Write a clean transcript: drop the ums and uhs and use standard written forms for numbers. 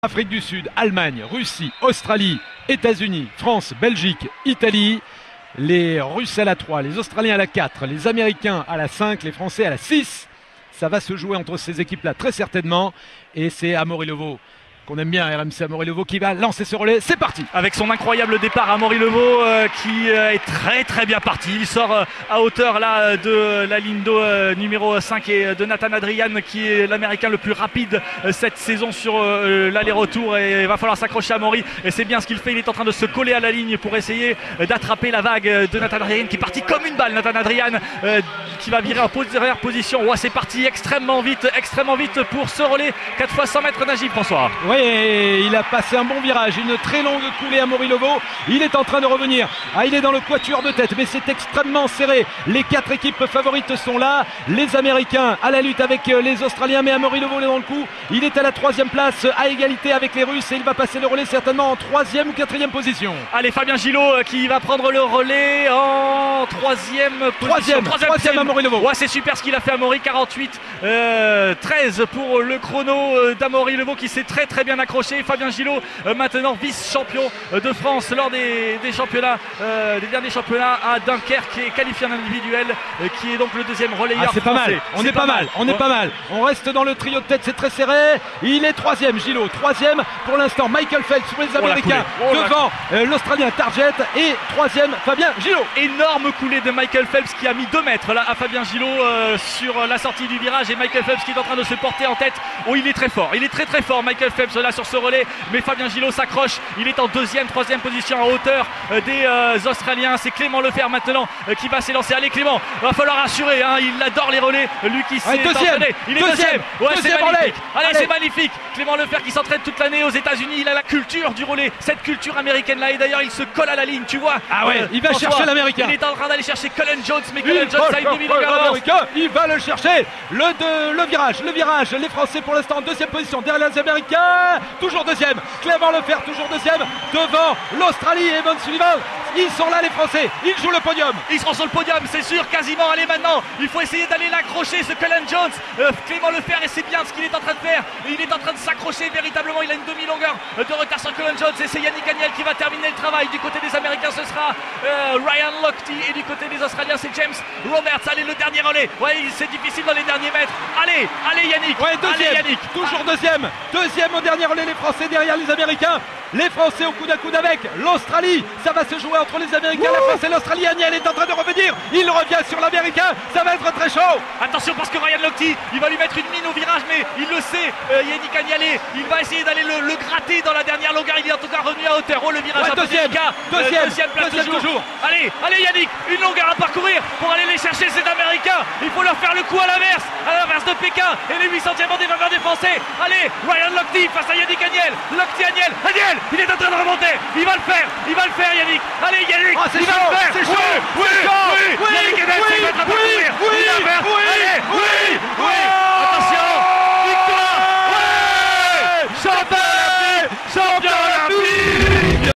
Afrique du Sud, Allemagne, Russie, Australie, États-Unis, France, Belgique, Italie. Les Russes à la 3, les Australiens à la 4, les Américains à la 5, les Français à la 6. Ça va se jouer entre ces équipes-là très certainement. Et c'est Amaury Levaux, qu'on aime bien, RMC Amaury Levaux, qui va lancer ce relais. C'est parti! Avec son incroyable départ, Amaury Levaux qui est très bien parti. Il sort à hauteur là de la ligne d'eau numéro 5 et de Nathan Adrian, qui est l'américain le plus rapide cette saison sur l'aller-retour, et il va falloir s'accrocher à Amaury, et c'est bien ce qu'il fait. Il est en train de se coller à la ligne pour essayer d'attraper la vague de Nathan Adrian, qui est parti comme une balle. Nathan Adrian qui va virer en première position. Ouais, c'est parti extrêmement vite pour ce relais 4 x 100 mètres Najib, François. Oui, il a passé un bon virage, une très longue coulée à Amaury Levaux. Il est en train de revenir. Ah, il est dans le quatuor de tête, mais c'est extrêmement serré. Les 4 équipes favorites sont là. Les Américains à la lutte avec les Australiens, mais Amaury Levaux est dans le coup. Il est à la 3e place, à égalité avec les Russes, et il va passer le relais certainement en 3e ou 4e position. Allez, Fabien Gillot qui va prendre le relais en 3e position. 3e Amaury Levaux. Ouais, c'est super ce qu'il a fait, Amaury. 48-13 pour le chrono d'Amaury Levaux, qui s'est très bien accroché. Fabien Gillot maintenant vice-champion de France lors des championnats, des derniers championnats à Dunkerque, et qualifié en individuel, qui est donc le 2e relayeur. C'est pas mal, on est pas mal. On reste dans le trio de tête, c'est très serré. Il est 3e Gillot, 3e pour l'instant Michael Phelps pour les Américains, devant l'Australien Target, et 3e Fabien Gillot. Énorme coulée de Michael Phelps qui a mis 2 mètres là à Fabien Gillot sur la sortie du virage, et Michael Phelps qui est en train de se porter en tête. Oh, il est très fort, Michael Phelps là sur ce relais, mais Fabien Gillot s'accroche. Il est en 2e, 3e position à hauteur des Australiens. C'est Clément Lefer maintenant qui va s'élancer. Allez Clément, va falloir assurer, hein. Il adore les relais, lui qui s'est entraîné. Il est deuxième. Ouais, c'est magnifique. Allez, c'est magnifique. Clément Lefer qui s'entraîne toute l'année aux États-Unis. Il a la culture du relais, cette culture américaine là, et d'ailleurs il se colle à la ligne, tu vois. Ah ouais, il va chercher l'américain. Il est en train d'aller chercher Cullen Jones, mais Cullen Jones a une demi-longueur d'avance. Il va le chercher. Le virage. Les Français pour l'instant en 2e position derrière les Américains. Toujours 2e. Clément Lefer toujours 2e devant l'Australie et Evan Sullivan. Ils sont là, les Français, ils jouent le podium. Ils seront sur le podium, c'est sûr, quasiment. Allez, maintenant, il faut essayer d'aller l'accrocher, ce Cullen Jones. Clément Lefer, et c'est bien ce qu'il est en train de faire. Il est en train de s'accrocher véritablement. Il a une demi-longueur de retard sur Cullen Jones, et c'est Yannick Agnel qui va terminer le travail. Du côté des Américains, ce sera Ryan Lochte, et du côté des Australiens, c'est James Roberts. Allez, le dernier relais. Ouais, c'est difficile dans les derniers mètres. Allez Yannick. Ouais, 2e. Allez, Yannick. Toujours 2e. 2e au dernier relais, les Français derrière les Américains. Les Français au coude à coude avec l'Australie. Ça va se jouer entre les Américains, la France et l'Australie. Agnel est en train de revenir. Il revient sur l'Américain. Ça va être très chaud. Attention, parce que Ryan Lochte, il va lui mettre une mine au virage, mais il le sait, Yannick Agnel. Il va essayer d'aller le gratter dans la dernière longueur. Il est en tout cas revenu à hauteur. Oh, le virage un peu délicat. Deuxième place toujours. Allez Yannick, une longueur à parcourir pour aller les chercher, ces Américains. Il faut leur faire le coup à l'inverse de Pékin, et les 800e en défaveur des Français. Allez, Ryan Lochte face à Yannick Agnel. Agnel, il est en train de remonter. Il va le faire, Yannick. Allez Yannick, il va le faire. C'est chaud. Oui. Yannick Agnel, il va être à parcourir. Il